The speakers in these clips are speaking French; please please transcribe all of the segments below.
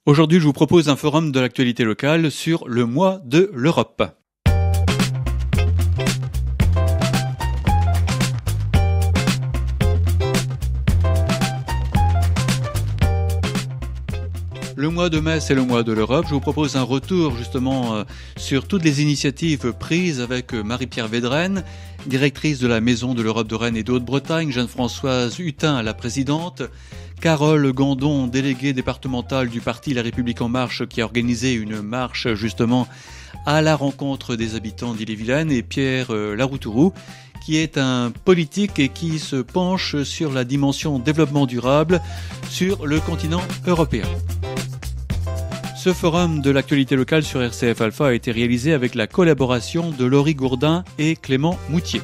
Aujourd'hui, je vous propose un forum de l'actualité locale sur le mois de l'Europe. Le mois de mai, c'est le mois de l'Europe. Je vous propose un retour justement sur toutes les initiatives prises avec Marie-Pierre Védrenne, directrice de la Maison de l'Europe de Rennes et de Haute-Bretagne, Jeanne-Françoise Hutin, la présidente, Carole Gandon, déléguée départementale du parti La République En Marche, qui a organisé une marche justement à la rencontre des habitants d'Ille-et-Vilaine, et Pierre Laroutourou, qui est un politique et qui se penche sur la dimension développement durable sur le continent européen. Ce forum de l'actualité locale sur RCF Alpha a été réalisé avec la collaboration de Laurie Gourdin et Clément Moutier.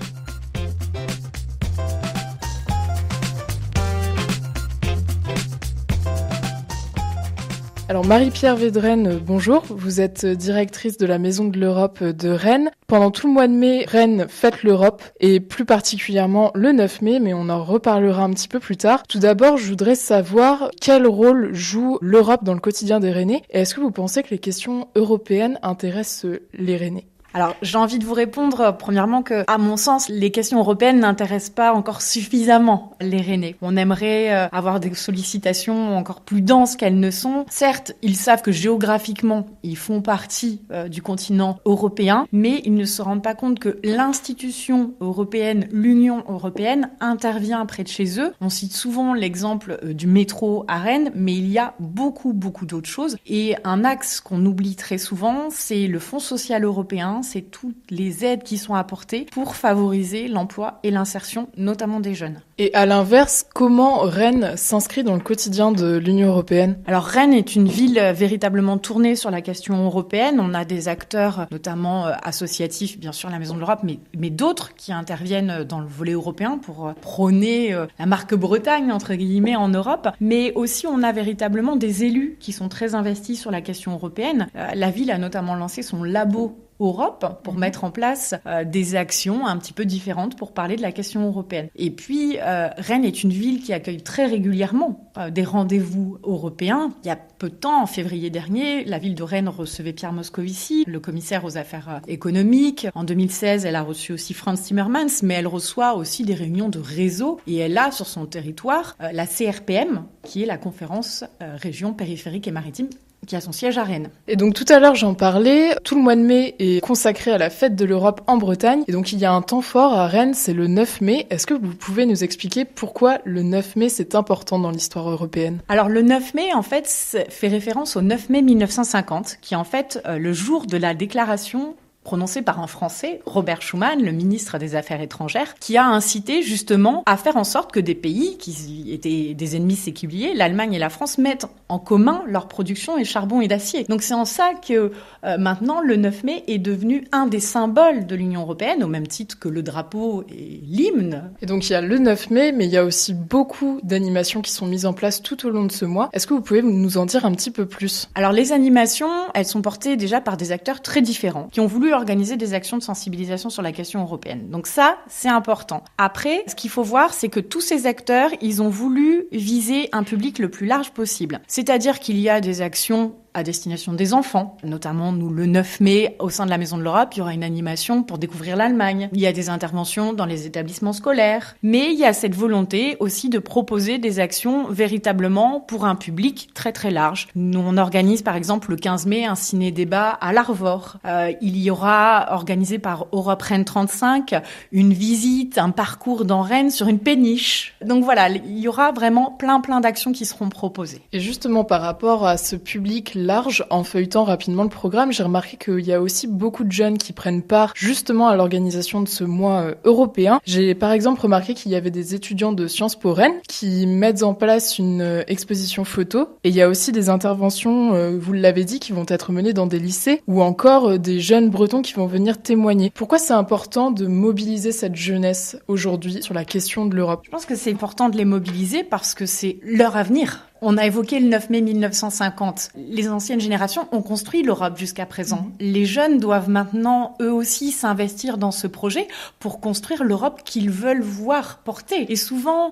Alors Marie-Pierre Védrenne, bonjour. Vous êtes directrice de la Maison de l'Europe de Rennes. Pendant tout le mois de mai, Rennes fête l'Europe et plus particulièrement le 9 mai, mais on en reparlera un petit peu plus tard. Tout d'abord, je voudrais savoir quel rôle joue l'Europe dans le quotidien des Rennais et est-ce que vous pensez que les questions européennes intéressent les Rennais ? Alors, j'ai envie de vous répondre, premièrement, que, à mon sens, les questions européennes n'intéressent pas encore suffisamment les Rennais. On aimerait avoir des sollicitations encore plus denses qu'elles ne sont. Certes, ils savent que géographiquement, ils font partie du continent européen, mais ils ne se rendent pas compte que l'institution européenne, l'Union européenne, intervient près de chez eux. On cite souvent l'exemple du métro à Rennes, mais il y a beaucoup d'autres choses. Et un axe qu'on oublie très souvent, c'est le Fonds social européen. C'est toutes les aides qui sont apportées pour favoriser l'emploi et l'insertion, notamment des jeunes. Et à l'inverse, comment Rennes s'inscrit dans le quotidien de l'Union européenne ? Alors Rennes est une ville véritablement tournée sur la question européenne. On a des acteurs, notamment associatifs, bien sûr la Maison de l'Europe, mais d'autres qui interviennent dans le volet européen pour prôner la marque Bretagne, entre guillemets, en Europe. Mais aussi, on a véritablement des élus qui sont très investis sur la question européenne. La ville a notamment lancé son labo Europe pour mettre en place des actions un petit peu différentes pour parler de la question européenne. Et puis, Rennes est une ville qui accueille très régulièrement des rendez-vous européens. Il y a peu de temps, en février dernier, la ville de Rennes recevait Pierre Moscovici, le commissaire aux affaires économiques. En 2016, elle a reçu aussi Frans Timmermans, mais elle reçoit aussi des réunions de réseau. Et elle a sur son territoire la CRPM, qui est la conférence région périphérique et maritime, qui a son siège à Rennes. Et donc tout à l'heure j'en parlais, tout le mois de mai est consacré à la fête de l'Europe en Bretagne. Et donc il y a un temps fort à Rennes, c'est le 9 mai. Est-ce que vous pouvez nous expliquer pourquoi le 9 mai c'est important dans l'histoire européenne ? Alors le 9 mai en fait fait référence au 9 mai 1950, qui est en fait le jour de la déclaration prononcé par un Français, Robert Schuman, le ministre des Affaires étrangères, qui a incité justement à faire en sorte que des pays qui étaient des ennemis séculiers, l'Allemagne et la France, mettent en commun leur production et charbon et d'acier. Donc c'est en ça que maintenant le 9 mai est devenu un des symboles de l'Union européenne, au même titre que le drapeau et l'hymne. Et donc il y a le 9 mai, mais il y a aussi beaucoup d'animations qui sont mises en place tout au long de ce mois. Est-ce que vous pouvez nous en dire un petit peu plus ? Alors les animations, elles sont portées déjà par des acteurs très différents, qui ont voulu organiser des actions de sensibilisation sur la question européenne. Donc ça, c'est important. Après, ce qu'il faut voir, c'est que tous ces acteurs, ils ont voulu viser un public le plus large possible. C'est-à-dire qu'il y a des actions à destination des enfants. Notamment, nous, le 9 mai, au sein de la Maison de l'Europe, il y aura une animation pour découvrir l'Allemagne. Il y a des interventions dans les établissements scolaires. Mais il y a cette volonté aussi de proposer des actions véritablement pour un public très très large. Nous, on organise par exemple le 15 mai un ciné-débat à l'Arvor. Il y aura, organisé par Europe Rennes 35, une visite, un parcours dans Rennes sur une péniche. Donc voilà, il y aura vraiment plein d'actions qui seront proposées. Et justement, par rapport à ce public large, en feuilletant rapidement le programme, j'ai remarqué qu'il y a aussi beaucoup de jeunes qui prennent part justement à l'organisation de ce mois européen. J'ai par exemple remarqué qu'il y avait des étudiants de Sciences Po Rennes qui mettent en place une exposition photo et il y a aussi des interventions, vous l'avez dit, qui vont être menées dans des lycées ou encore des jeunes bretons qui vont venir témoigner. Pourquoi c'est important de mobiliser cette jeunesse aujourd'hui sur la question de l'Europe ? Je pense que c'est important de les mobiliser parce que c'est leur avenir. On a évoqué le 9 mai 1950. Les anciennes générations ont construit l'Europe jusqu'à présent. Les jeunes doivent maintenant, eux aussi, s'investir dans ce projet pour construire l'Europe qu'ils veulent voir porter. Et souvent,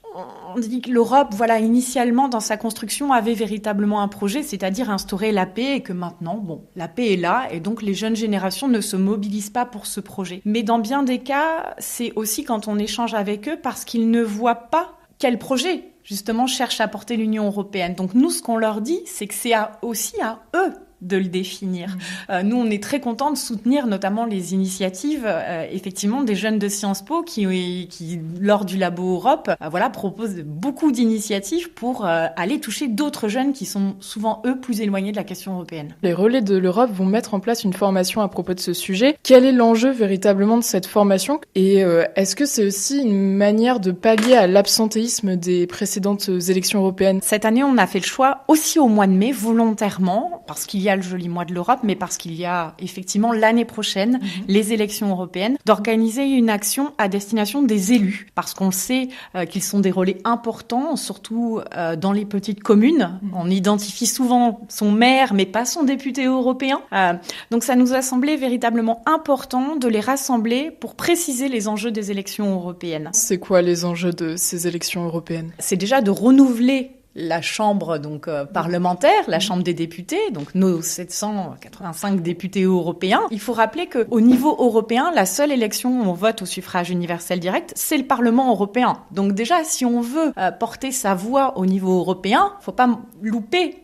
on dit que l'Europe, initialement, dans sa construction, avait véritablement un projet, c'est-à-dire instaurer la paix, et que maintenant, la paix est là, et donc les jeunes générations ne se mobilisent pas pour ce projet. Mais dans bien des cas, c'est aussi quand on échange avec eux parce qu'ils ne voient pas quel projet justement cherche à porter l'Union européenne. Donc nous, ce qu'on leur dit, c'est que c'est aussi à eux de le définir. Nous, on est très contents de soutenir notamment les initiatives, effectivement, des jeunes de Sciences Po qui lors du Labo Europe, proposent beaucoup d'initiatives pour aller toucher d'autres jeunes qui sont souvent, eux, plus éloignés de la question européenne. Les relais de l'Europe vont mettre en place une formation à propos de ce sujet. Quel est l'enjeu véritablement de cette formation ? Et est-ce que c'est aussi une manière de pallier à l'absentéisme des précédentes élections européennes ? Cette année, on a fait le choix aussi au mois de mai, volontairement, parce qu'il y a le joli mois de l'Europe, mais parce qu'il y a effectivement l'année prochaine les élections européennes, d'organiser une action à destination des élus, parce qu'on sait qu'ils sont des relais importants, surtout dans les petites communes. On identifie souvent son maire, mais pas son député européen. Donc ça nous a semblé véritablement important de les rassembler pour préciser les enjeux des élections européennes. C'est quoi les enjeux de ces élections européennes ? C'est déjà de renouveler la chambre parlementaire, la chambre des députés, donc nos 785 députés européens. Il faut rappeler qu'au niveau européen, la seule élection où on vote au suffrage universel direct, c'est le Parlement européen. Donc déjà, si on veut porter sa voix au niveau européen, faut pas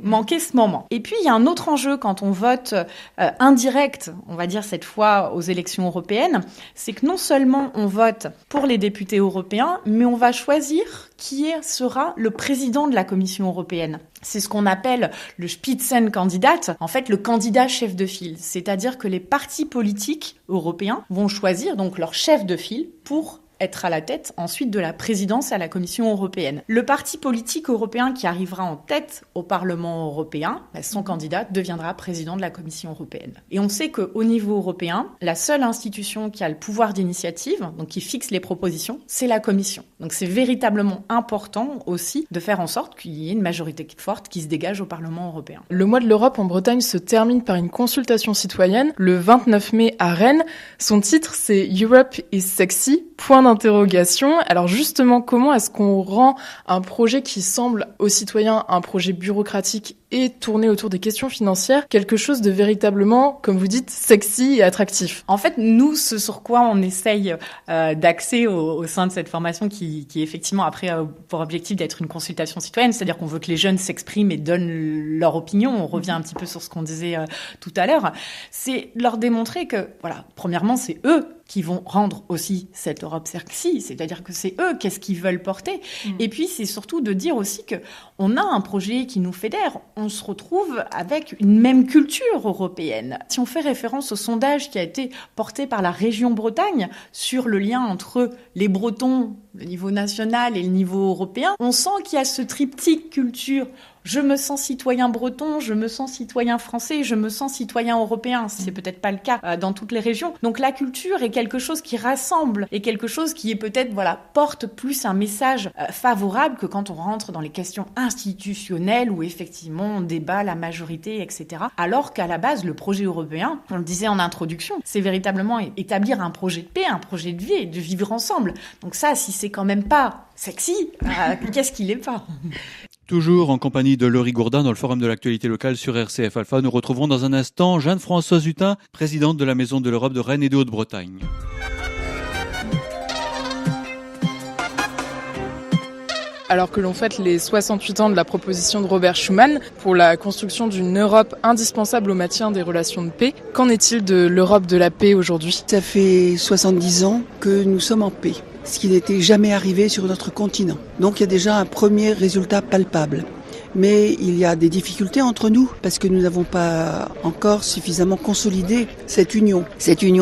manquer ce moment. Et puis, il y a un autre enjeu quand on vote indirect, on va dire cette fois aux élections européennes, c'est que non seulement on vote pour les députés européens, mais on va choisir qui sera le président de la Commission européenne. C'est ce qu'on appelle le Spitzenkandidat, en fait le candidat chef de file. C'est-à-dire que les partis politiques européens vont choisir donc leur chef de file pour être à la tête ensuite de la présidence à la Commission européenne. Le parti politique européen qui arrivera en tête au Parlement européen, son candidat deviendra président de la Commission européenne. Et on sait qu'au niveau européen, la seule institution qui a le pouvoir d'initiative, donc qui fixe les propositions, c'est la Commission. Donc c'est véritablement important aussi de faire en sorte qu'il y ait une majorité forte qui se dégage au Parlement européen. Le mois de l'Europe en Bretagne se termine par une consultation citoyenne le 29 mai à Rennes. Son titre, c'est « Europe is sexy », point d'interrogation. Alors justement, comment est-ce qu'on rend un projet qui semble aux citoyens un projet bureaucratique et tourné autour des questions financières quelque chose de véritablement, comme vous dites, sexy et attractif ? En fait, nous, ce sur quoi on essaye d'axer au sein de cette formation qui effectivement après pour objectif d'être une consultation citoyenne, c'est-à-dire qu'on veut que les jeunes s'expriment et donnent leur opinion. On revient un petit peu sur ce qu'on disait tout à l'heure. C'est leur démontrer que, premièrement, c'est eux qui vont rendre aussi cette Europe sexy, c'est-à-dire que c'est eux, qu'est-ce qu'ils veulent porter. Et puis, c'est surtout de dire aussi que on a un projet qui nous fédère. On se retrouve avec une même culture européenne. Si on fait référence au sondage qui a été porté par la région Bretagne sur le lien entre les Bretons, le niveau national et le niveau européen, on sent qu'il y a ce triptyque culture. Je me sens citoyen breton, je me sens citoyen français, je me sens citoyen européen. C'est peut-être pas le cas dans toutes les régions. Donc la culture est quelque chose qui rassemble et quelque chose qui est peut-être, porte plus un message favorable que quand on rentre dans les questions institutionnelles où effectivement on débat la majorité, etc. Alors qu'à la base, le projet européen, on le disait en introduction, c'est véritablement établir un projet de paix, un projet de vie et de vivre ensemble. Donc ça, si c'est quand même pas sexy, qu'est-ce qu'il est pas ? Toujours en compagnie de Laurie Gourdin dans le Forum de l'actualité locale sur RCF Alpha. Nous retrouvons dans un instant Jeanne-Françoise Hutin, présidente de la Maison de l'Europe de Rennes et de Haute-Bretagne. Alors que l'on fête les 68 ans de la proposition de Robert Schuman pour la construction d'une Europe indispensable au maintien des relations de paix, qu'en est-il de l'Europe de la paix aujourd'hui ? Ça fait 70 ans que nous sommes en paix, ce qui n'était jamais arrivé sur notre continent. Donc il y a déjà un premier résultat palpable. Mais il y a des difficultés entre nous parce que nous n'avons pas encore suffisamment consolidé cette union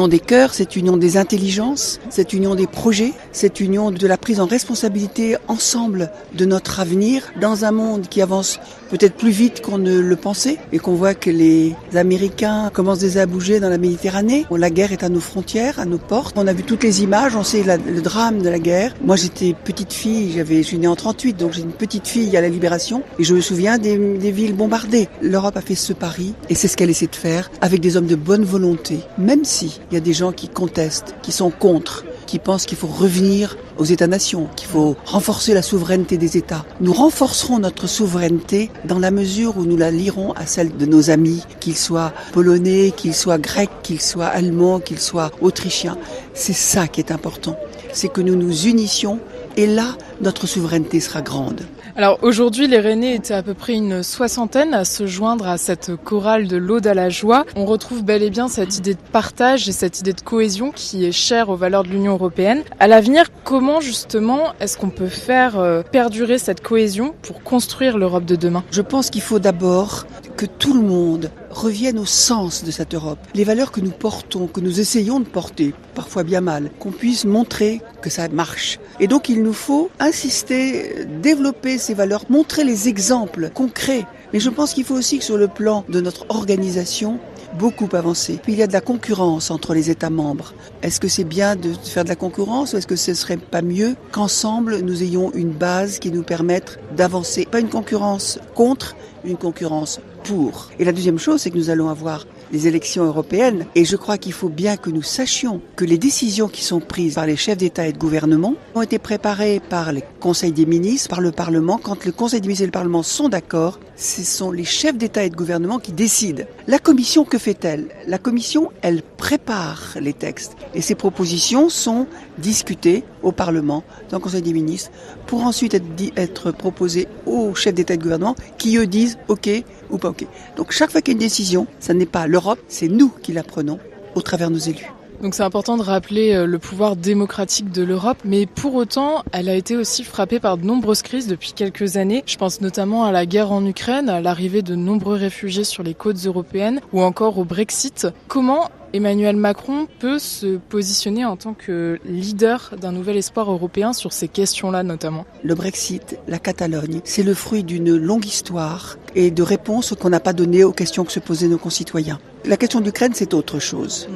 des cœurs, cette union des intelligences, cette union des projets, cette union de la prise en responsabilité ensemble de notre avenir dans un monde qui avance peut-être plus vite qu'on ne le pensait et qu'on voit que les Américains commencent déjà à bouger dans la Méditerranée. La guerre est à nos frontières, à nos portes. On a vu toutes les images, on sait le drame de la guerre. Moi j'étais petite fille, je suis née en 38, donc j'ai une petite fille à la Libération et je me souviens des villes bombardées. L'Europe a fait ce pari et c'est ce qu'elle essaie de faire avec des hommes de bonne volonté. Même s'il y a des gens qui contestent, qui sont contre, qui pensent qu'il faut revenir aux États-nations, qu'il faut renforcer la souveraineté des États. Nous renforcerons notre souveraineté dans la mesure où nous la lierons à celle de nos amis, qu'ils soient polonais, qu'ils soient grecs, qu'ils soient allemands, qu'ils soient autrichiens. C'est ça qui est important. C'est que nous nous unissions et là, notre souveraineté sera grande. Alors aujourd'hui, les Rennais étaient à peu près une soixantaine à se joindre à cette chorale de l'Aude à la joie. On retrouve bel et bien cette idée de partage et cette idée de cohésion qui est chère aux valeurs de l'Union européenne. À l'avenir, comment justement est-ce qu'on peut faire perdurer cette cohésion pour construire l'Europe de demain ? Je pense qu'il faut d'abord que tout le monde revienne au sens de cette Europe. Les valeurs que nous portons, que nous essayons de porter, parfois bien mal, qu'on puisse montrer que ça marche. Et donc il nous faut insister, développer ces valeurs, montrer les exemples concrets. Mais je pense qu'il faut aussi que sur le plan de notre organisation, beaucoup avancer. Puis il y a de la concurrence entre les États membres. Est-ce que c'est bien de faire de la concurrence ou est-ce que ce serait pas mieux qu'ensemble nous ayons une base qui nous permette d'avancer? Pas une concurrence contre, une concurrence pour. Et la deuxième chose, c'est que nous allons avoir les élections européennes et je crois qu'il faut bien que nous sachions que les décisions qui sont prises par les chefs d'État et de gouvernement ont été préparées par les conseils des ministres, par le Parlement. Quand le conseil des ministres et le Parlement sont d'accord, ce sont les chefs d'État et de gouvernement qui décident. La Commission, que fait-elle? La Commission, elle prépare les textes et ces propositions sont discutées au Parlement, dans le conseil des ministres, pour ensuite être proposées aux chefs d'État et de gouvernement qui eux disent OK ou pas OK. Donc chaque fois qu'il y a une décision, ça n'est pas l'Europe, c'est nous qui la prenons au travers de nos élus. Donc c'est important de rappeler le pouvoir démocratique de l'Europe, mais pour autant, elle a été aussi frappée par de nombreuses crises depuis quelques années. Je pense notamment à la guerre en Ukraine, à l'arrivée de nombreux réfugiés sur les côtes européennes ou encore au Brexit. Comment Emmanuel Macron peut se positionner en tant que leader d'un nouvel espoir européen sur ces questions-là notamment? Le Brexit, la Catalogne, c'est le fruit d'une longue histoire et de réponses qu'on n'a pas données aux questions que se posaient nos concitoyens. La question de l'Ukraine, c'est autre chose.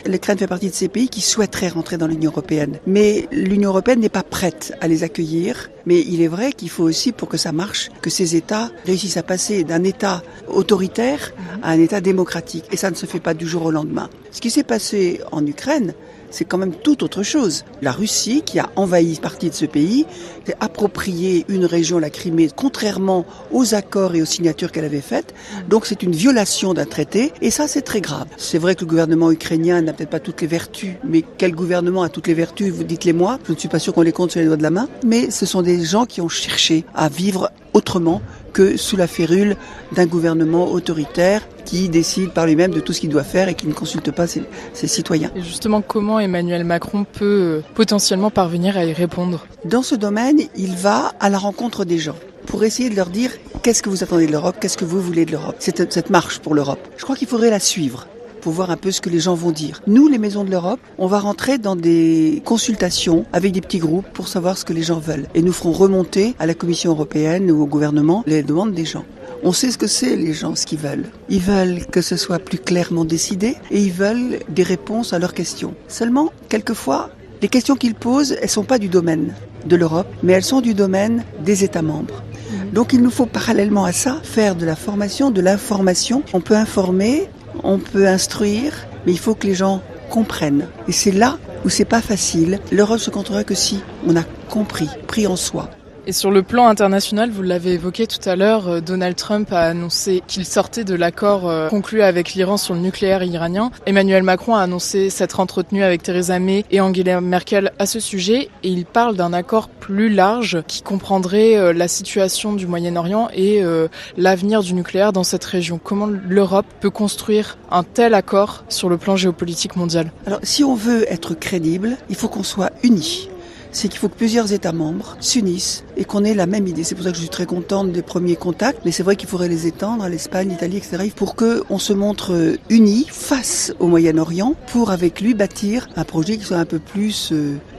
L'Ukraine fait partie de ces pays qui souhaiteraient rentrer dans l'Union européenne. Mais l'Union européenne n'est pas prête à les accueillir. Mais il est vrai qu'il faut aussi, pour que ça marche, que ces États réussissent à passer d'un État autoritaire à un État démocratique. Et ça ne se fait pas du jour au lendemain. Ce qui s'est passé en Ukraine, c'est quand même tout autre chose. La Russie, qui a envahi partie de ce pays, s'est approprié une région, la Crimée, contrairement aux accords et aux signatures qu'elle avait faites. Donc c'est une violation d'un traité, et ça c'est très grave. C'est vrai que le gouvernement ukrainien n'a peut-être pas toutes les vertus, mais quel gouvernement a toutes les vertus? Vous dites-les-moi, je ne suis pas sûr qu'on les compte sur les doigts de la main, mais ce sont des gens qui ont cherché à vivre autrement que sous la férule d'un gouvernement autoritaire qui décide par lui-même de tout ce qu'il doit faire et qui ne consulte pas ses citoyens. Et justement, comment Emmanuel Macron peut potentiellement parvenir à y répondre? Dans ce domaine, il va à la rencontre des gens pour essayer de leur dire qu'est-ce que vous attendez de l'Europe, qu'est-ce que vous voulez de l'Europe, cette marche pour l'Europe. Je crois qu'il faudrait la suivre pour voir un peu ce que les gens vont dire. Nous, les maisons de l'Europe, on va rentrer dans des consultations avec des petits groupes pour savoir ce que les gens veulent. Et nous ferons remonter à la Commission européenne ou au gouvernement les demandes des gens. On sait ce que c'est, les gens, ce qu'ils veulent. Ils veulent que ce soit plus clairement décidé et ils veulent des réponses à leurs questions. Seulement, quelquefois, les questions qu'ils posent, elles sont pas du domaine de l'Europe, mais elles sont du domaine des États membres. Donc il nous faut parallèlement à ça faire de la formation, de l'information. On peut informer, on peut instruire, mais il faut que les gens comprennent. Et c'est là où c'est pas facile. L'Europe se contrôlera que si on a compris, pris en soi. Et sur le plan international, vous l'avez évoqué tout à l'heure, Donald Trump a annoncé qu'il sortait de l'accord conclu avec l'Iran sur le nucléaire iranien. Emmanuel Macron a annoncé s'être entretenu avec Theresa May et Angela Merkel à ce sujet. Et il parle d'un accord plus large qui comprendrait la situation du Moyen-Orient et l'avenir du nucléaire dans cette région. Comment l'Europe peut construire un tel accord sur le plan géopolitique mondial? Alors, si on veut être crédible, il faut qu'on soit unis. C'est qu'il faut que plusieurs États membres s'unissent et qu'on ait la même idée. C'est pour ça que je suis très contente des premiers contacts, mais c'est vrai qu'il faudrait les étendre à l'Espagne, l'Italie, etc. pour qu'on se montre unis face au Moyen-Orient pour, avec lui, bâtir un projet qui soit un peu plus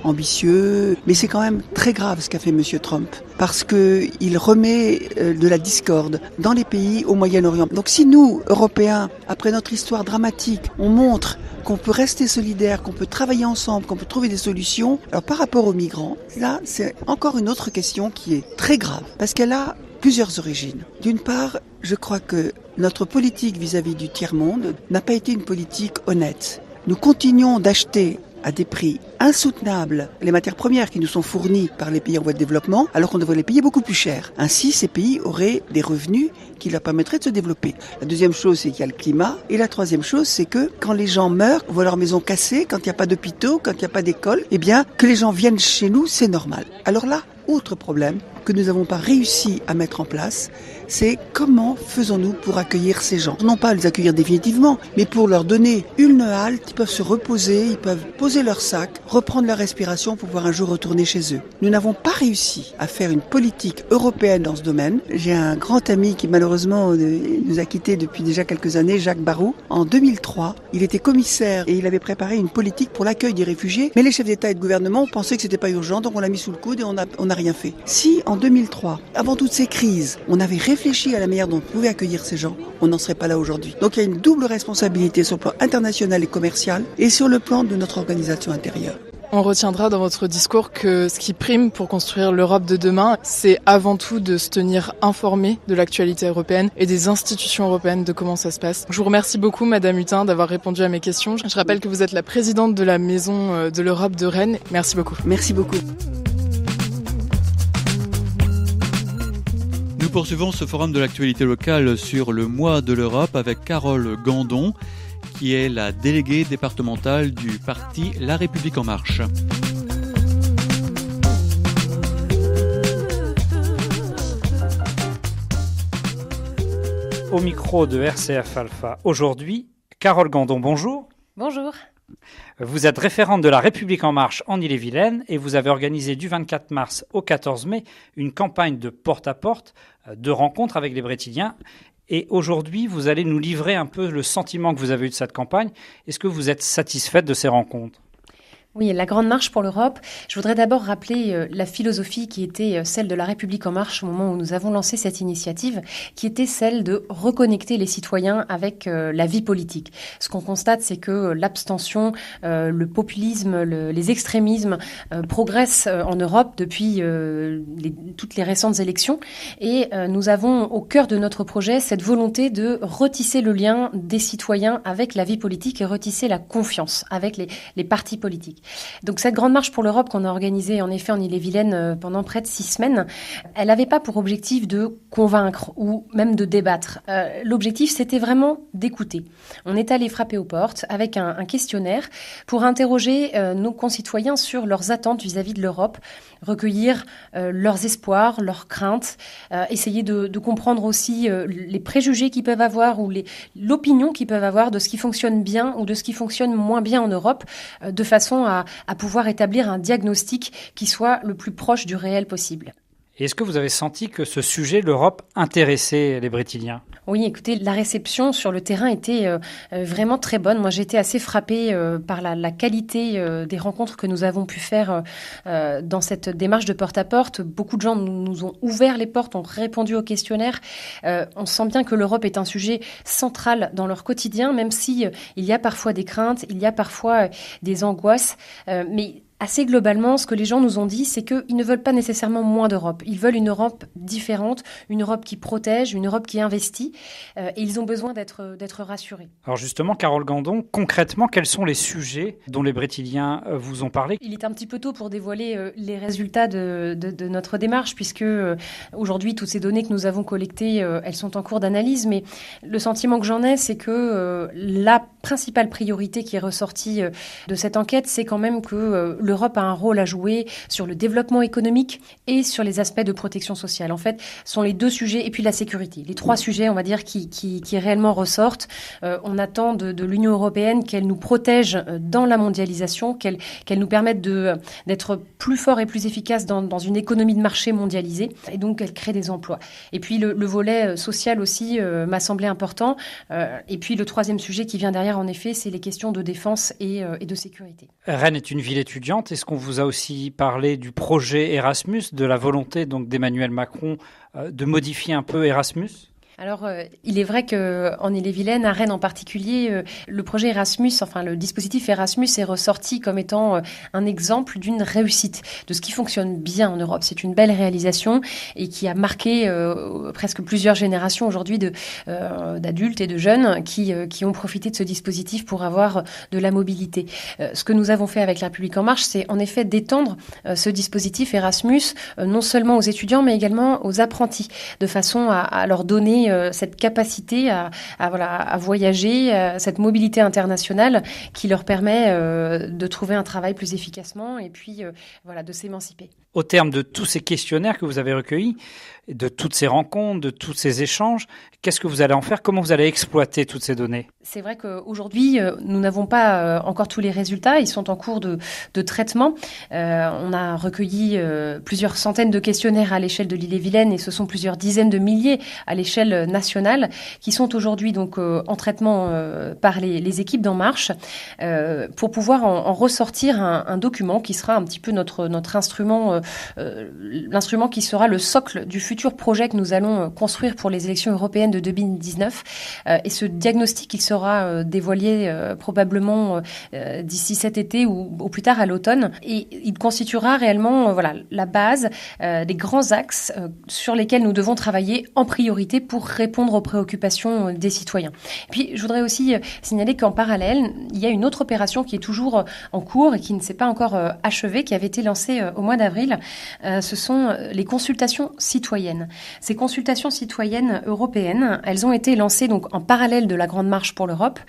ambitieux. Mais c'est quand même très grave ce qu'a fait M. Trump, parce qu'il remet de la discorde dans les pays au Moyen-Orient. Donc si nous, Européens, après notre histoire dramatique, on montre qu'on peut rester solidaires, qu'on peut travailler ensemble, qu'on peut trouver des solutions. Alors par rapport aux migrants, là c'est encore une autre question qui est très grave, parce qu'elle a plusieurs origines. D'une part, je crois que notre politique vis-à-vis du tiers-monde n'a pas été une politique honnête. Nous continuons d'acheter à des prix insoutenables les matières premières qui nous sont fournies par les pays en voie de développement, alors qu'on devrait les payer beaucoup plus cher. Ainsi, ces pays auraient des revenus qui leur permettraient de se développer. La deuxième chose, c'est qu'il y a le climat. Et la troisième chose, c'est que quand les gens meurent, voient leur maison cassée, quand il n'y a pas d'hôpitaux, quand il n'y a pas d'école, eh bien, que les gens viennent chez nous, c'est normal. Alors là, autre problème que nous n'avons pas réussi à mettre en place, c'est comment faisons-nous pour accueillir ces gens. Non pas les accueillir définitivement, mais pour leur donner une halte, ils peuvent se reposer, ils peuvent poser leur sac, reprendre leur respiration pour pouvoir un jour retourner chez eux. Nous n'avons pas réussi à faire une politique européenne dans ce domaine. J'ai un grand ami qui malheureusement nous a quittés depuis déjà quelques années, Jacques Barrot. En 2003, il était commissaire et il avait préparé une politique pour l'accueil des réfugiés, mais les chefs d'État et de gouvernement pensaient que c'était pas urgent, donc on l'a mis sous le coude et on n'a rien fait. Si en 2003, avant toutes ces crises, on avait réfléchi à la manière dont on pouvait accueillir ces gens, on n'en serait pas là aujourd'hui. Donc il y a une double responsabilité sur le plan international et commercial et sur le plan de notre organisation intérieure. On retiendra dans votre discours que ce qui prime pour construire l'Europe de demain, c'est avant tout de se tenir informé de l'actualité européenne et des institutions européennes, de comment ça se passe. Je vous remercie beaucoup, Madame Hutin, d'avoir répondu à mes questions. Je rappelle que vous êtes la présidente de la Maison de l'Europe de Rennes. Merci beaucoup. Merci beaucoup. Nous poursuivons ce forum de l'actualité locale sur le mois de l'Europe avec Carole Gandon, qui est la déléguée départementale du parti La République En Marche. Au micro de RCF Alpha aujourd'hui, Carole Gandon, bonjour. Bonjour. Vous êtes référente de La République En Marche en Ille-et-Vilaine et vous avez organisé du 24 mars au 14 mai une campagne de porte-à-porte, de rencontres avec les Brétiliens. Et aujourd'hui, vous allez nous livrer un peu le sentiment que vous avez eu de cette campagne. Est-ce que vous êtes satisfaite de ces rencontres ? Oui, la Grande Marche pour l'Europe. Je voudrais d'abord rappeler la philosophie qui était celle de La République En Marche au moment où nous avons lancé cette initiative, qui était celle de reconnecter les citoyens avec la vie politique. Ce qu'on constate, c'est que l'abstention, le populisme, les extrémismes progressent en Europe depuis toutes les récentes élections. Et nous avons au cœur de notre projet cette volonté de retisser le lien des citoyens avec la vie politique et retisser la confiance avec les partis politiques. Donc cette grande marche pour l'Europe qu'on a organisée en effet en Ille-et-Vilaine pendant près de 6 semaines, elle n'avait pas pour objectif de convaincre ou même de débattre. L'objectif, c'était vraiment d'écouter. On est allé frapper aux portes avec un questionnaire pour interroger nos concitoyens sur leurs attentes vis-à-vis de l'Europe, recueillir leurs espoirs, leurs craintes, essayer de comprendre aussi les préjugés qu'ils peuvent avoir ou l'opinion qu'ils peuvent avoir de ce qui fonctionne bien ou de ce qui fonctionne moins bien en Europe, de façon à pouvoir établir un diagnostic qui soit le plus proche du réel possible. Et est-ce que vous avez senti que ce sujet, l'Europe, intéressait les Brétiliens ? Oui, écoutez, la réception sur le terrain était vraiment très bonne. Moi, j'ai été assez frappée par la qualité des rencontres que nous avons pu faire dans cette démarche de porte-à-porte. Beaucoup de gens nous ont ouvert les portes, ont répondu aux questionnaires. On sent bien que l'Europe est un sujet central dans leur quotidien, même si il y a parfois des craintes, il y a parfois des angoisses, mais assez globalement, ce que les gens nous ont dit, c'est qu'ils ne veulent pas nécessairement moins d'Europe. Ils veulent une Europe différente, une Europe qui protège, une Europe qui investit. Et ils ont besoin d'être rassurés. Alors justement, Carole Gandon, concrètement, quels sont les sujets dont les Brétiliens vous ont parlé ? Il est un petit peu tôt pour dévoiler les résultats de notre démarche, puisque aujourd'hui, toutes ces données que nous avons collectées, elles sont en cours d'analyse. Mais le sentiment que j'en ai, c'est que la principale priorité qui est ressortie de cette enquête, c'est quand même que l'Europe a un rôle à jouer sur le développement économique et sur les aspects de protection sociale. En fait, ce sont les 2 sujets, et puis la sécurité. Les 3 sujets, on va dire, qui réellement ressortent. On attend de l'Union européenne qu'elle nous protège dans la mondialisation, qu'elle nous permette d'être plus fort et plus efficace dans une économie de marché mondialisée, et donc qu'elle crée des emplois. Et puis le volet social aussi m'a semblé important. Et puis le 3e sujet qui vient derrière, en effet, c'est les questions de défense et de sécurité. Rennes est une ville étudiante. Est-ce qu'on vous a aussi parlé du projet Erasmus, de la volonté donc d'Emmanuel Macron de modifier un peu Erasmus ? Alors, il est vrai qu'en Ille-et-Vilaine, à Rennes en particulier, le projet Erasmus, enfin le dispositif Erasmus est ressorti comme étant un exemple d'une réussite, de ce qui fonctionne bien en Europe. C'est une belle réalisation et qui a marqué presque plusieurs générations aujourd'hui d'adultes et de jeunes qui ont profité de ce dispositif pour avoir de la mobilité. Ce que nous avons fait avec La République En Marche, c'est en effet d'étendre ce dispositif Erasmus non seulement aux étudiants, mais également aux apprentis, de façon à leur donner cette capacité à voyager, cette mobilité internationale qui leur permet de trouver un travail plus efficacement et puis de s'émanciper. Au terme de tous ces questionnaires que vous avez recueillis, de toutes ces rencontres, de tous ces échanges, qu'est-ce que vous allez en faire? Comment vous allez exploiter toutes ces données? C'est vrai qu'aujourd'hui, nous n'avons pas encore tous les résultats. Ils sont en cours de traitement. On a recueilli plusieurs centaines de questionnaires à l'échelle de l'Ille-et-Vilaine et ce sont plusieurs dizaines de milliers à l'échelle nationale qui sont aujourd'hui donc en traitement par les équipes d'En Marche pour pouvoir en ressortir un document qui sera un petit peu notre instrument, l'instrument qui sera le socle du futur projet que nous allons construire pour les élections européennes de 2019. Et ce diagnostic, il sera dévoilé probablement d'ici cet été ou au plus tard à l'automne. Et il constituera réellement la base, les grands axes sur lesquels nous devons travailler en priorité pour répondre aux préoccupations des citoyens. Et puis, je voudrais aussi signaler qu'en parallèle, il y a une autre opération qui est toujours en cours et qui ne s'est pas encore achevée, qui avait été lancée au mois d'avril. Ce sont les consultations citoyennes. Ces consultations citoyennes européennes, elles ont été lancées donc en parallèle de la Grande Marche pour l'Europe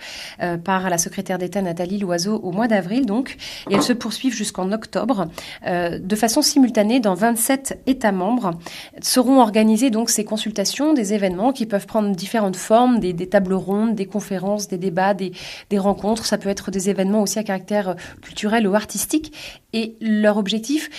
par la secrétaire d'État Nathalie Loiseau au mois d'avril donc, et elles se poursuivent jusqu'en octobre. De façon simultanée, dans 27 États membres, seront organisées donc ces consultations, des événements qui peuvent prendre différentes formes, des tables rondes, des conférences, des débats, des rencontres. Ça peut être des événements aussi à caractère culturel ou artistique. Et leur objectif,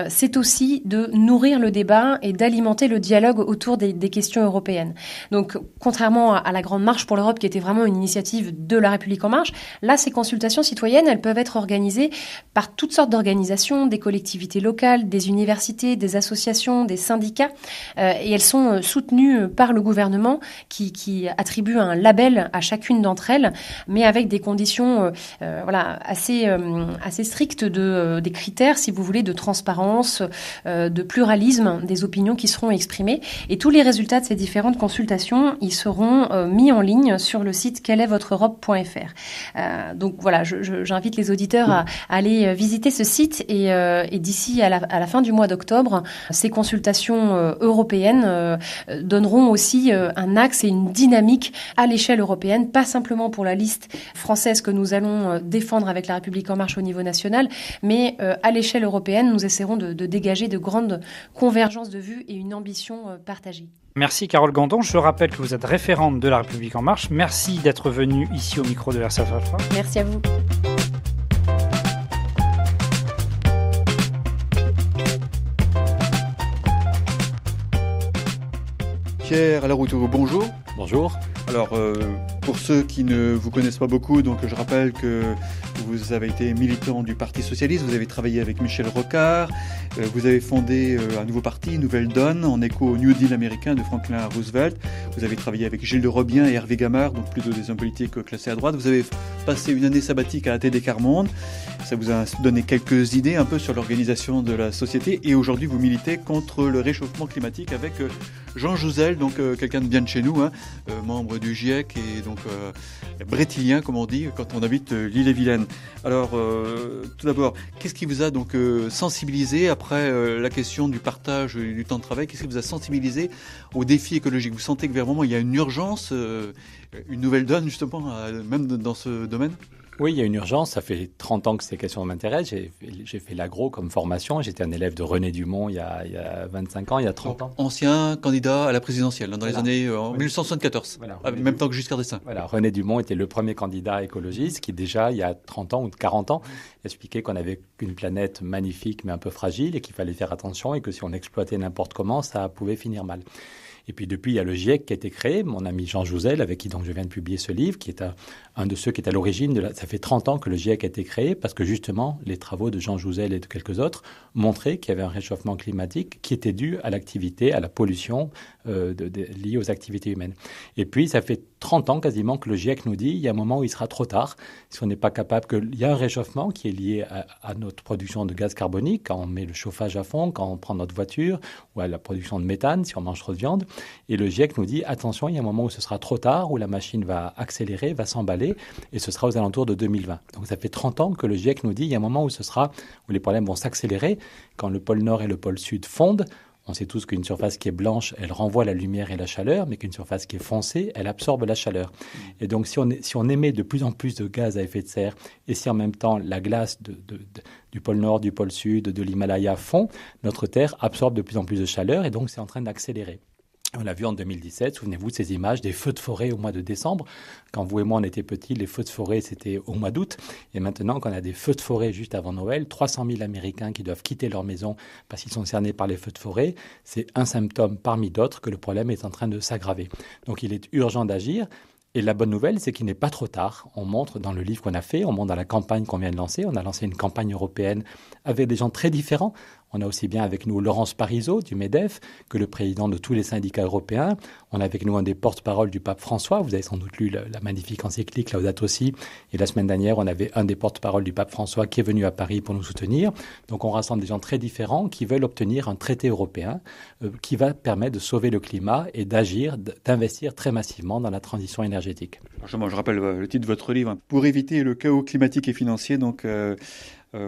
c'est aussi de nourrir le débat et d'alimenter le dialogue autour des questions européennes. Donc, contrairement à la Grande Marche pour l'Europe, qui était vraiment une initiative de La République En Marche, là, ces consultations citoyennes, elles peuvent être organisées par toutes sortes d'organisations, des collectivités locales, des universités, des associations, des syndicats, et elles sont soutenues par le gouvernement qui attribue un label à chacune d'entre elles, mais avec des conditions assez strictes des critères, si vous voulez, de transparence, de pluralisme des opinions qui seront exprimées. Et tous les résultats de ces différentes consultations, ils seront mis en ligne sur le site quelestvotreurope.fr. Donc voilà, j'invite les auditeurs à aller visiter ce site et d'ici à la fin du mois d'octobre, ces consultations européennes donneront aussi un axe et une dynamique à l'échelle européenne, pas simplement pour la liste française que nous allons défendre avec La République En Marche au niveau national, mais à l'échelle européenne, nous essaierons de dégager de grandes convergences de vues et une ambition partagée. Merci Carole Gandon. Je rappelle que vous êtes référente de La République En Marche. Merci d'être venue ici au micro de RCF. Merci à vous. Pierre Laroutourou, bonjour. Bonjour. Alors, pour ceux qui ne vous connaissent pas beaucoup, donc je rappelle que vous avez été militant du Parti Socialiste, vous avez travaillé avec Michel Rocard, vous avez fondé un nouveau parti, Nouvelle Donne, en écho au New Deal américain de Franklin Roosevelt. Vous avez travaillé avec Gilles de Robien et Hervé Gamard, donc plutôt des hommes politiques classés à droite. Vous avez passé une année sabbatique à ATD Quart Monde. Ça vous a donné quelques idées un peu sur l'organisation de la société. Et aujourd'hui, vous militez contre le réchauffement climatique avec Jean Jouzel, donc quelqu'un de bien de chez nous, membre du GIEC et donc brétilien, comme on dit, quand on habite l'Ille-et-Vilaine. Alors, tout d'abord, qu'est-ce qui vous a donc sensibilisé après la question du partage du temps de travail? Qu'est-ce qui vous a sensibilisé aux défis écologiques? Vous sentez que vers un moment, il y a une urgence, une nouvelle donne justement, même dans ce domaine? Oui, il y a une urgence. Ça fait 30 ans que ces questions m'intéressent. J'ai fait l'agro comme formation. J'étais un élève de René Dumont il y a 25 ans, il y a 30 ans. Ancien candidat à la présidentielle dans les années 1974, même temps que Giscard d'Estaing. Voilà, René Dumont était le premier candidat écologiste qui déjà, il y a 30 ans ou 40 ans, expliquait qu'on avait une planète magnifique mais un peu fragile et qu'il fallait faire attention et que si on exploitait n'importe comment, ça pouvait finir mal. Et puis depuis, il y a le GIEC qui a été créé, mon ami Jean Jouzel, avec qui donc je viens de publier ce livre, qui est un de ceux qui est à l'origine ça fait 30 ans que le GIEC a été créé, parce que justement, les travaux de Jean Jouzel et de quelques autres montraient qu'il y avait un réchauffement climatique qui était dû à l'activité, à la pollution liée aux activités humaines. Et puis, ça fait 30 ans quasiment que le GIEC nous dit il y a un moment où il sera trop tard, si on n'est pas capable, qu'il y a un réchauffement qui est lié à notre production de gaz carbonique, quand on met le chauffage à fond, quand on prend notre voiture, ou à la production de méthane, si on mange trop de viande. Et le GIEC nous dit attention, il y a un moment où ce sera trop tard, où la machine va accélérer, va s'emballer, et ce sera aux alentours de 2020. Donc ça fait 30 ans que le GIEC nous dit il y a un moment où les problèmes vont s'accélérer, quand le pôle Nord et le pôle Sud fondent. On sait tous qu'une surface qui est blanche, elle renvoie la lumière et la chaleur, mais qu'une surface qui est foncée, elle absorbe la chaleur. Et donc, si on émet de plus en plus de gaz à effet de serre, et si en même temps la glace du pôle Nord, du pôle Sud, de l'Himalaya fond, notre Terre absorbe de plus en plus de chaleur, et donc c'est en train d'accélérer. On l'a vu en 2017, souvenez-vous de ces images des feux de forêt au mois de décembre. Quand vous et moi on était petits, les feux de forêt c'était au mois d'août. Et maintenant, quand on a des feux de forêt juste avant Noël, 300 000 Américains qui doivent quitter leur maison parce qu'ils sont cernés par les feux de forêt, c'est un symptôme parmi d'autres que le problème est en train de s'aggraver. Donc il est urgent d'agir. Et la bonne nouvelle, c'est qu'il n'est pas trop tard. On montre dans le livre qu'on a fait, on montre dans la campagne qu'on vient de lancer. On a lancé une campagne européenne avec des gens très différents. On a aussi bien avec nous Laurence Parisot du MEDEF que le président de tous les syndicats européens. On a avec nous un des porte-parole du pape François. Vous avez sans doute lu la magnifique encyclique Laudato Si. Et la semaine dernière, on avait un des porte-parole du pape François qui est venu à Paris pour nous soutenir. Donc on rassemble des gens très différents qui veulent obtenir un traité européen qui va permettre de sauver le climat et d'agir, d'investir très massivement dans la transition énergétique. Je rappelle le titre de votre livre, Pour éviter le chaos climatique et financier,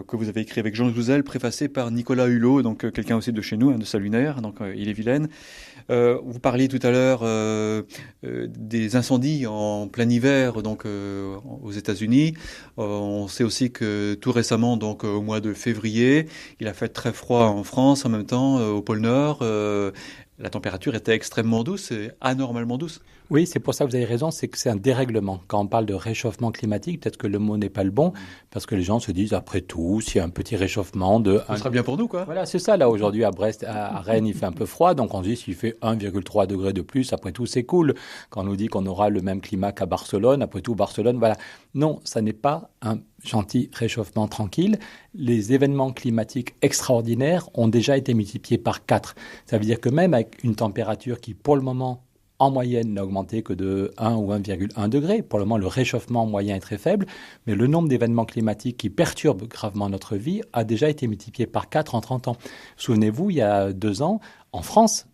que vous avez écrit avec Jean Jouzel, préfacé par Nicolas Hulot, donc quelqu'un aussi de chez nous, de Salunaire, donc Ille-et-Vilaine. Vous parliez tout à l'heure des incendies en plein hiver, donc aux États-Unis. On sait aussi que tout récemment, donc au mois de février, il a fait très froid en France, en même temps au pôle Nord. La température était extrêmement douce, anormalement douce. Oui, c'est pour ça que vous avez raison, c'est que c'est un dérèglement. Quand on parle de réchauffement climatique, peut-être que le mot n'est pas le bon, parce que les gens se disent, après tout, s'il y a un petit réchauffement de... Ce sera bien pour nous, quoi. Voilà, c'est ça. Là, aujourd'hui, à Brest, à Rennes, il fait un peu froid, donc on se dit, s'il fait 1,3 degré de plus, après tout, c'est cool. Quand on nous dit qu'on aura le même climat qu'à Barcelone, après tout, Barcelone, voilà. Non, ça n'est pas un gentil réchauffement tranquille. Les événements climatiques extraordinaires ont déjà été multipliés par 4. Ça veut dire que même avec une température qui, pour le moment, en moyenne, n'a augmenté que de 1 ou 1,1 degré. Pour le moment, le réchauffement moyen est très faible, mais le nombre d'événements climatiques qui perturbent gravement notre vie a déjà été multiplié par 4 en 30 ans. Souvenez-vous, il y a 2 ans, en France,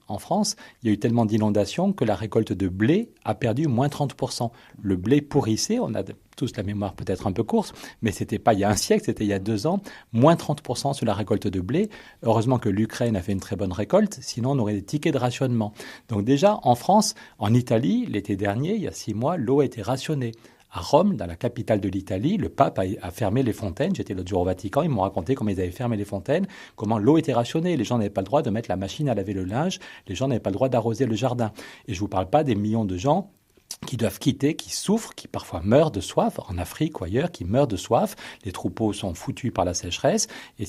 il y a eu tellement d'inondations que la récolte de blé a perdu moins 30%. Le blé pourrissait, on a tous la mémoire peut-être un peu courte, mais c'était pas il y a un siècle, c'était il y a 2 ans, moins 30% sur la récolte de blé. Heureusement que l'Ukraine a fait une très bonne récolte, sinon on aurait des tickets de rationnement. Donc déjà, en France, en Italie, l'été dernier, il y a 6 mois, l'eau a été rationnée. À Rome, dans la capitale de l'Italie, le pape a fermé les fontaines. J'étais l'autre jour au Vatican, ils m'ont raconté comment ils avaient fermé les fontaines, comment l'eau était rationnée. Les gens n'avaient pas le droit de mettre la machine à laver le linge, les gens n'avaient pas le droit d'arroser le jardin. Et je ne vous parle pas des millions de gens qui doivent quitter, qui souffrent, qui parfois meurent de soif, en Afrique ou ailleurs, qui meurent de soif. Les troupeaux sont foutus par la sécheresse. Et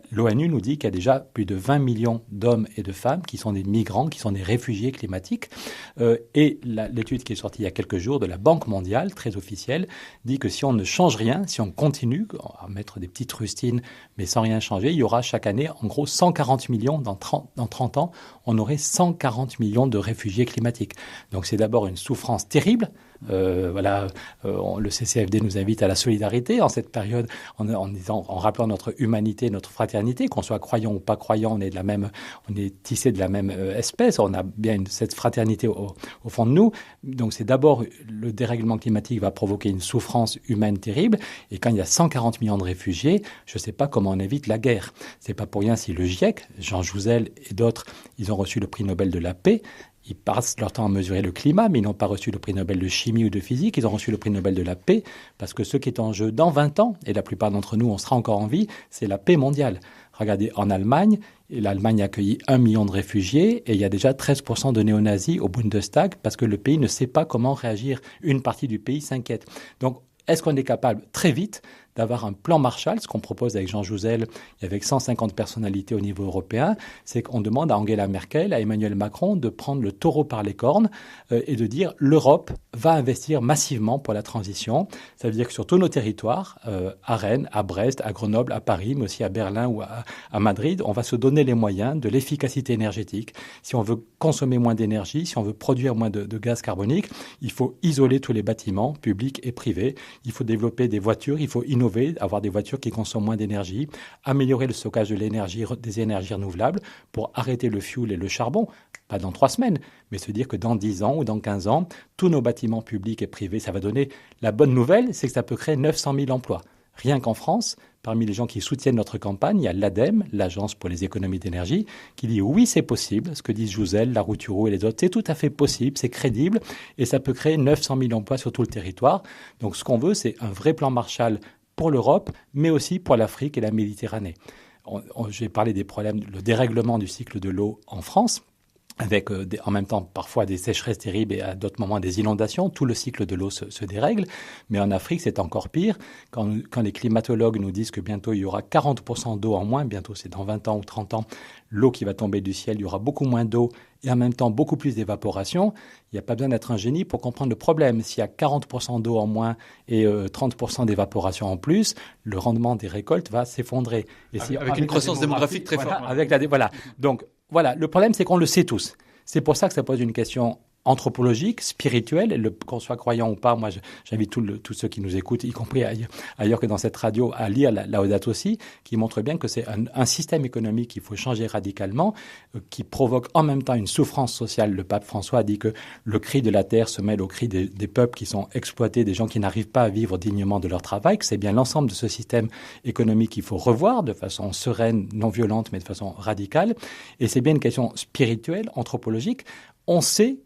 l'ONU nous dit qu'il y a déjà plus de 20 millions d'hommes et de femmes qui sont des migrants, qui sont des réfugiés climatiques. Et l'étude qui est sortie il y a quelques jours de la Banque mondiale, très officielle, dit que si on ne change rien, si on continue à mettre des petites rustines, mais sans rien changer, il y aura chaque année, en gros, 140 millions, dans 30 ans, on aurait 140 millions de réfugiés climatiques. Donc c'est d'abord une souffrance terrible. Le CCFD nous invite à la solidarité en cette période, en rappelant notre humanité, notre fraternité, qu'on soit croyant ou pas croyant, on est tissé de la même espèce, on a bien cette fraternité au fond de nous. Donc c'est d'abord le dérèglement climatique va provoquer une souffrance humaine terrible, et quand il y a 140 millions de réfugiés, je ne sais pas comment on évite la guerre. C'est pas pour rien si le GIEC, Jean Jouzel et d'autres, ils ont reçu le prix Nobel de la paix. Ils passent leur temps à mesurer le climat, mais ils n'ont pas reçu le prix Nobel de chimie ou de physique. Ils ont reçu le prix Nobel de la paix, parce que ce qui est en jeu dans 20 ans, et la plupart d'entre nous, on sera encore en vie, c'est la paix mondiale. Regardez, en Allemagne, l'Allemagne a accueilli 1 million de réfugiés, et il y a déjà 13% de néo-nazis au Bundestag, parce que le pays ne sait pas comment réagir. Une partie du pays s'inquiète. Donc, est-ce qu'on est capable, très vite, d'avoir un plan Marshall, ce qu'on propose avec Jean Jouzel et avec 150 personnalités au niveau européen, c'est qu'on demande à Angela Merkel, à Emmanuel Macron de prendre le taureau par les cornes et de dire l'Europe va investir massivement pour la transition. Ça veut dire que sur tous nos territoires, à Rennes, à Brest, à Grenoble, à Paris, mais aussi à Berlin ou à Madrid, on va se donner les moyens de l'efficacité énergétique. Si on veut consommer moins d'énergie, si on veut produire moins de gaz carbonique, il faut isoler tous les bâtiments publics et privés. Il faut développer des voitures, il faut innover, avoir des voitures qui consomment moins d'énergie, améliorer le stockage de l'énergie, des énergies renouvelables pour arrêter le fioul et le charbon, pas dans 3 semaines, mais se dire que dans 10 ans ou dans 15 ans, tous nos bâtiments publics et privés, ça va donner... La bonne nouvelle, c'est que ça peut créer 900 000 emplois. Rien qu'en France, parmi les gens qui soutiennent notre campagne, il y a l'ADEME, l'Agence pour les économies d'énergie, qui dit oui, c'est possible. Ce que disent Jouzel, Larouturou et les autres, c'est tout à fait possible, c'est crédible et ça peut créer 900 000 emplois sur tout le territoire. Donc ce qu'on veut, c'est un vrai plan Marshall pour l'Europe, mais aussi pour l'Afrique et la Méditerranée. J'ai parlé des problèmes, le dérèglement du cycle de l'eau en France, avec en même temps parfois des sécheresses terribles et à d'autres moments des inondations. Tout le cycle de l'eau se dérègle. Mais en Afrique, c'est encore pire. Quand les climatologues nous disent que bientôt il y aura 40% d'eau en moins, bientôt c'est dans 20 ans ou 30 ans, l'eau qui va tomber du ciel, il y aura beaucoup moins d'eau et en même temps beaucoup plus d'évaporation. Il n'y a pas besoin d'être un génie pour comprendre le problème. S'il y a 40% d'eau en moins et 30% d'évaporation en plus, le rendement des récoltes va s'effondrer. Et avec une croissance démographique très forte. Voilà. Donc, voilà, le problème, c'est qu'on le sait tous. C'est pour ça que ça pose une question anthropologique, spirituelle, qu'on soit croyant ou pas. Moi, j'invite tous ceux qui nous écoutent, y compris ailleurs que dans cette radio, à lire la Laudato Si, qui montre bien que c'est un système économique qu'il faut changer radicalement, qui provoque en même temps une souffrance sociale. Le pape François a dit que le cri de la terre se mêle au cri des peuples qui sont exploités, des gens qui n'arrivent pas à vivre dignement de leur travail, que c'est bien l'ensemble de ce système économique qu'il faut revoir de façon sereine, non violente, mais de façon radicale. Et c'est bien une question spirituelle, anthropologique. On sait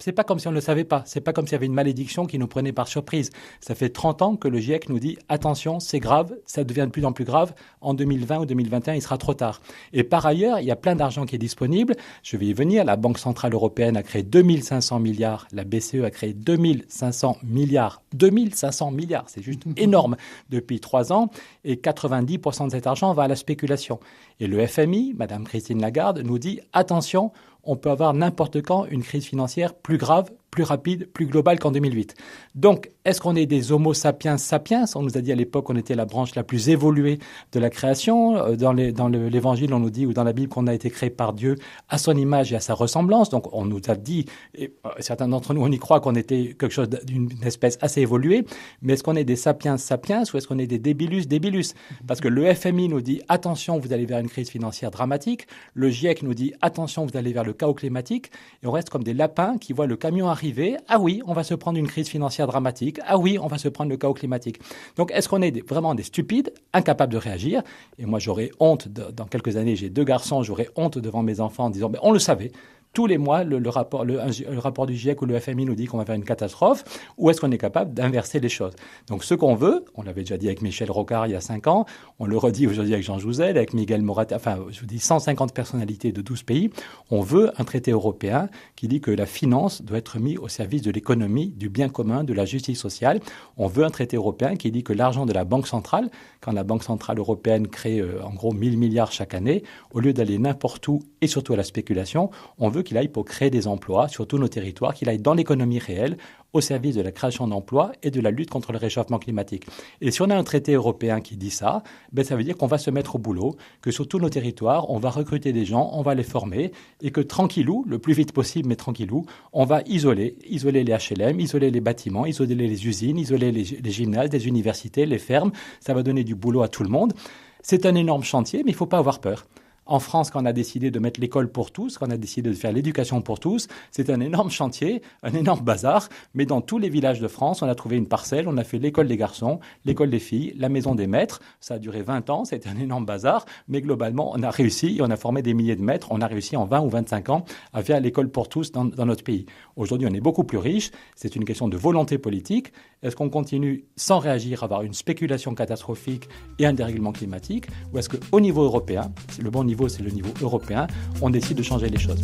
c'est pas comme si on ne le savait pas. C'est pas comme s'il y avait une malédiction qui nous prenait par surprise. Ça fait 30 ans que le GIEC nous dit attention, c'est grave, ça devient de plus en plus grave. En 2020 ou 2021, il sera trop tard. Et par ailleurs, il y a plein d'argent qui est disponible. Je vais y venir. La Banque Centrale Européenne a créé 2500 milliards. La BCE a créé 2500 milliards. 2500 milliards, c'est juste énorme depuis 3 ans. Et 90% de cet argent va à la spéculation. Et le FMI, Madame Christine Lagarde, nous dit attention, on peut avoir n'importe quand une crise financière plus grave, plus rapide, plus globale qu'en 2008. Donc, est-ce qu'on est des homo sapiens sapiens? On nous a dit à l'époque qu'on était la branche la plus évoluée de la création. Dans l'Évangile, on nous dit, ou dans la Bible, qu'on a été créé par Dieu à son image et à sa ressemblance. Donc, on nous a dit, et certains d'entre nous, on y croit qu'on était quelque chose d'une espèce assez évoluée. Mais est-ce qu'on est des sapiens sapiens ou est-ce qu'on est des débilus débilus? Parce que le FMI nous dit, attention, vous allez vers une crise financière dramatique. Le GIEC nous dit, attention, vous allez vers le chaos climatique. Et on reste comme des lapins qui voient le camion arriver. Ah oui, on va se prendre une crise financière dramatique. Ah oui, on va se prendre le chaos climatique. Donc, est-ce qu'on est vraiment des stupides, incapables de réagir? Et moi, j'aurais honte, dans quelques années, j'ai 2 garçons, j'aurais honte devant mes enfants en disant, on le savait. Tous les mois, le rapport du GIEC ou le FMI nous dit qu'on va faire une catastrophe, ou est-ce qu'on est capable d'inverser les choses? Donc, ce qu'on veut, on l'avait déjà dit avec Michel Rocard il y a 5 ans, on le redit aujourd'hui avec Jean Jouzel, avec Miguel Moratet, enfin, je vous dis 150 personnalités de 12 pays, on veut un traité européen qui dit que la finance doit être mise au service de l'économie, du bien commun, de la justice sociale. On veut un traité européen qui dit que l'argent de la Banque centrale, quand la Banque centrale européenne crée en gros 1000 milliards chaque année, au lieu d'aller n'importe où et surtout à la spéculation, on veut qu'il aille pour créer des emplois sur tous nos territoires, qu'il aille dans l'économie réelle, au service de la création d'emplois et de la lutte contre le réchauffement climatique. Et si on a un traité européen qui dit ça, ça veut dire qu'on va se mettre au boulot, que sur tous nos territoires, on va recruter des gens, on va les former, et que tranquillou, le plus vite possible, mais tranquillou, on va isoler les HLM, isoler les bâtiments, isoler les usines, isoler les gymnases, les universités, les fermes. Ça va donner du boulot à tout le monde. C'est un énorme chantier, mais il ne faut pas avoir peur. En France, quand on a décidé de mettre l'école pour tous, quand on a décidé de faire l'éducation pour tous, c'est un énorme chantier, un énorme bazar. Mais dans tous les villages de France, on a trouvé une parcelle, on a fait l'école des garçons, l'école des filles, la maison des maîtres. Ça a duré 20 ans, c'était un énorme bazar. Mais globalement, on a réussi et on a formé des milliers de maîtres. On a réussi en 20 ou 25 ans à faire l'école pour tous dans notre pays. Aujourd'hui, on est beaucoup plus riche. C'est une question de volonté politique. Est-ce qu'on continue sans réagir à avoir une spéculation catastrophique et un dérèglement climatique? Ou est-ce qu'au niveau européen, le bon niveau, c'est le niveau européen, on décide de changer les choses.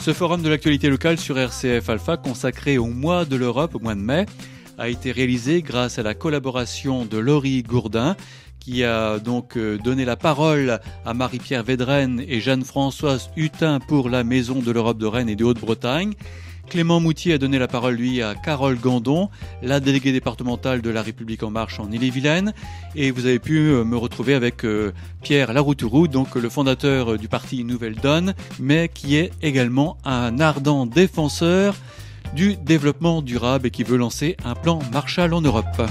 Ce forum de l'actualité locale sur RCF Alpha consacré au mois de l'Europe, au mois de mai, a été réalisé grâce à la collaboration de Laurie Gourdin, qui a donc donné la parole à Marie-Pierre Védrenne et Jeanne-Françoise Hutin pour la Maison de l'Europe de Rennes et de Haute-Bretagne. Clément Moutier a donné la parole, lui, à Carole Gandon, la déléguée départementale de La République En Marche en Ille-et-Vilaine. Et vous avez pu me retrouver avec Pierre Laroutourou, donc le fondateur du parti Nouvelle Donne, mais qui est également un ardent défenseur du développement durable et qui veut lancer un plan Marshall en Europe.